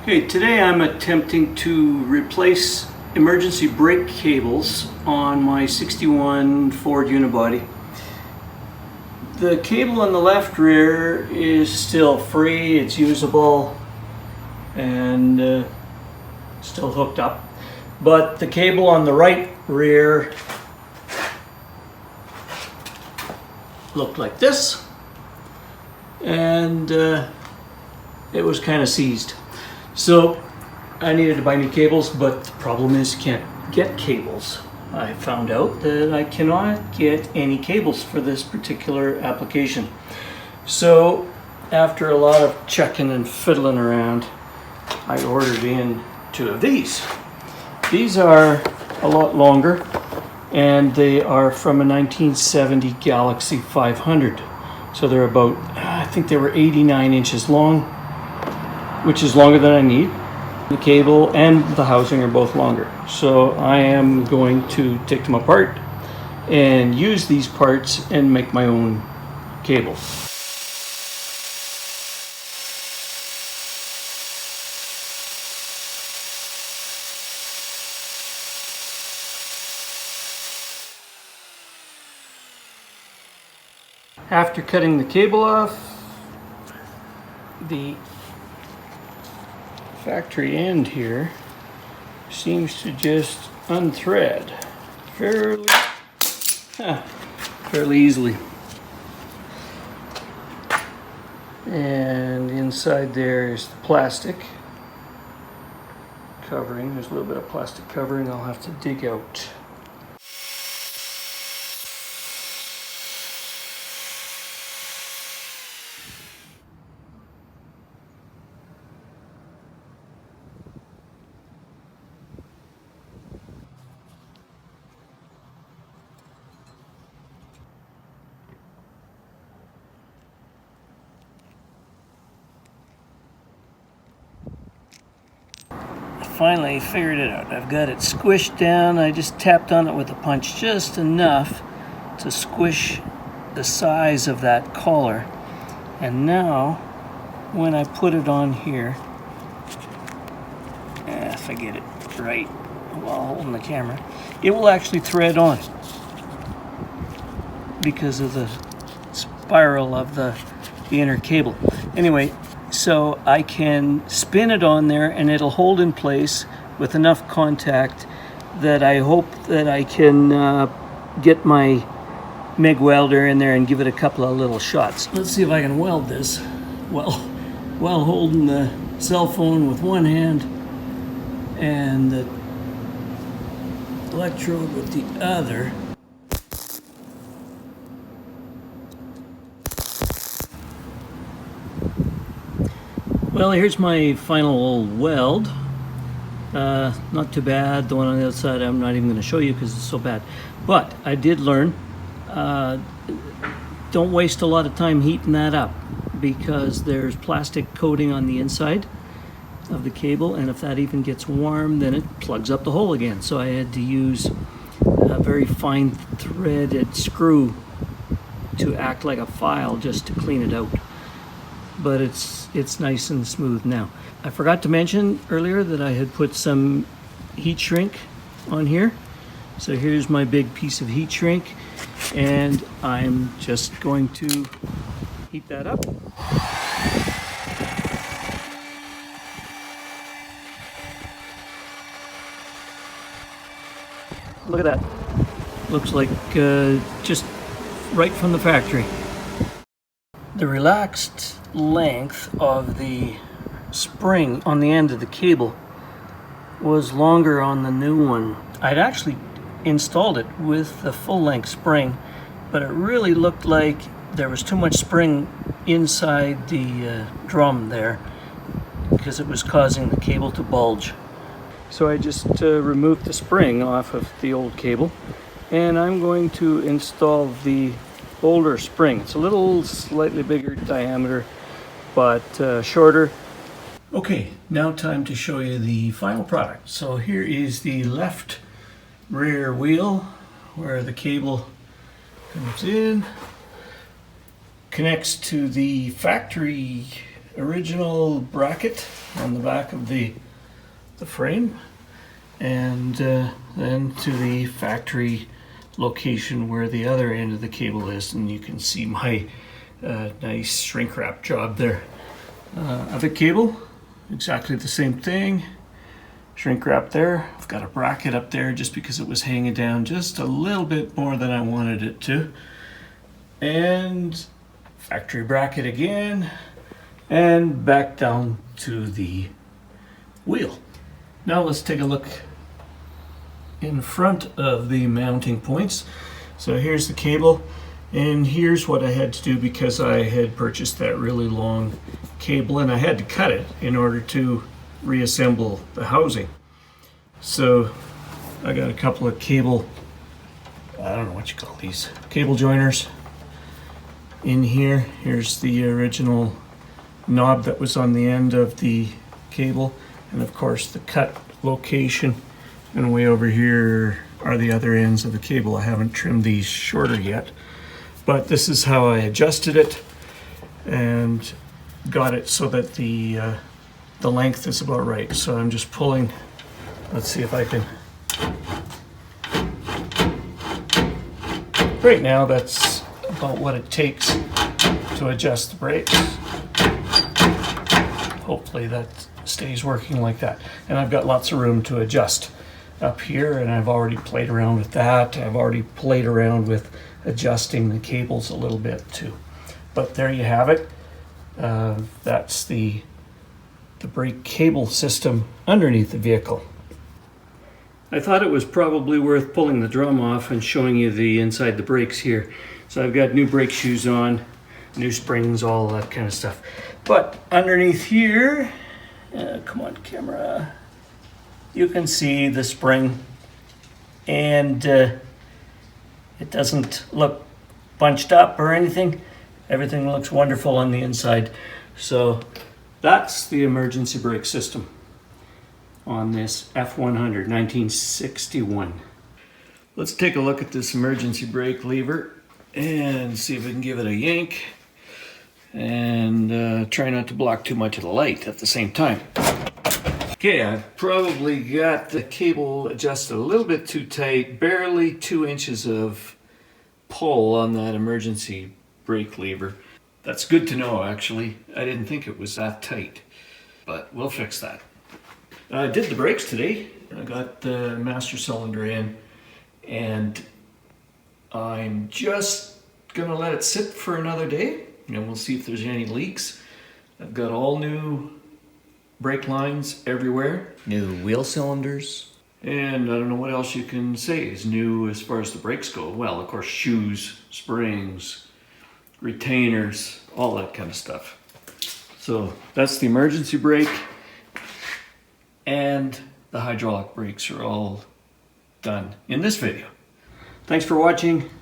Okay, today I'm attempting to replace emergency brake cables on my 61 Ford unibody. The cable on the left rear is still free, it's usable and still hooked up. But the cable on the right rear looked like this, and it was kind of seized. So I needed to buy new cables, but the problem is you can't get cables. I found out that I cannot get any cables for this particular application. So after a lot of checking and fiddling around, I ordered in two of these. These are a lot longer, and they are from a 1970 Galaxie 500. So they're about, I think they were 89 inches long, which is longer than I need. The cable and the housing are both longer. So I am going to take them apart and use these parts and make my own cable. After cutting the cable off, the factory end here seems to just unthread fairly easily. And inside there is the plastic covering. There's a little bit of plastic covering I'll have to dig out. Finally figured it out. I've got it squished down. I just tapped on it with a punch just enough to squish the size of that collar. And now when I put it on here, if I get it right while holding the camera, it will actually thread on because of the spiral of the inner cable. Anyway, so I can spin it on there and it'll hold in place with enough contact that I hope that I can get my MIG welder in there and give it a couple of little shots. Let's see if I can weld this while holding the cell phone with one hand and the electrode with the other. Well, here's my final weld. Not too bad. The one on the other side I'm not even going to show you because it's so bad. But I did learn, don't waste a lot of time heating that up because there's plastic coating on the inside of the cable, and if that even gets warm, then it plugs up the hole again. So I had to use a very fine threaded screw to act like a file just to clean it out. But it's nice and smooth now. I forgot to mention earlier that I had put some heat shrink on here. So here's my big piece of heat shrink, and I'm just going to heat that up. Look at that. Looks like just right from the factory. The relaxed length of the spring on the end of the cable was longer on the new one. I'd actually installed it with the full-length spring, but it really looked like there was too much spring inside the drum there because it was causing the cable to bulge. So I just removed the spring off of the old cable, and I'm going to install the older spring. It's a little slightly bigger diameter, but shorter. Okay, now time to show you the final product. So here is the left rear wheel where the cable comes in, connects to the factory original bracket on the back of the frame, and then to the factory location where the other end of the cable is, and you can see my nice shrink wrap job there. Other cable, exactly the same thing. Shrink wrap there. I've got a bracket up there just because it was hanging down just a little bit more than I wanted it to. And factory bracket again, and back down to the wheel. Now let's take a look in front of the mounting points. So here's the cable, and here's what I had to do because I had purchased that really long cable and I had to cut it in order to reassemble the housing. So I got a couple of cable, I don't know what you call these, cable joiners in here. Here's the original knob that was on the end of the cable, and of course the cut location, and way over here are the other ends of the cable. I haven't trimmed these shorter yet, but this is how I adjusted it and got it so that the length is about right. So I'm just pulling, let's see if I can, right now that's about what it takes to adjust the brakes. Hopefully that stays working like that. And I've got lots of room to adjust up here, and I've already played around with that. I've already played around with adjusting the cables a little bit too. But there you have it. That's the brake cable system underneath the vehicle. I thought it was probably worth pulling the drum off and showing you the inside the brakes here. So I've got new brake shoes on, new springs, all that kind of stuff. But underneath here, come on camera, you can see the spring, and it doesn't look bunched up or anything. Everything looks wonderful on the inside. So that's the emergency brake system on this F100 1961. Let's take a look at this emergency brake lever and see if we can give it a yank, and try not to block too much of the light at the same time. Okay, I've probably got the cable adjusted a little bit too tight, barely 2 inches of pull on that emergency brake lever. That's good to know, actually. I didn't think it was that tight, but we'll fix that. I did the brakes today. I got the master cylinder in, and I'm just gonna let it sit for another day, and we'll see if there's any leaks. I've got all new brake lines everywhere, new wheel cylinders, and I don't know what else you can say is new as far as the brakes go. Well, of course, shoes, springs, retainers, all that kind of stuff. So that's the emergency brake, and the hydraulic brakes are all done in this video. Thanks for watching.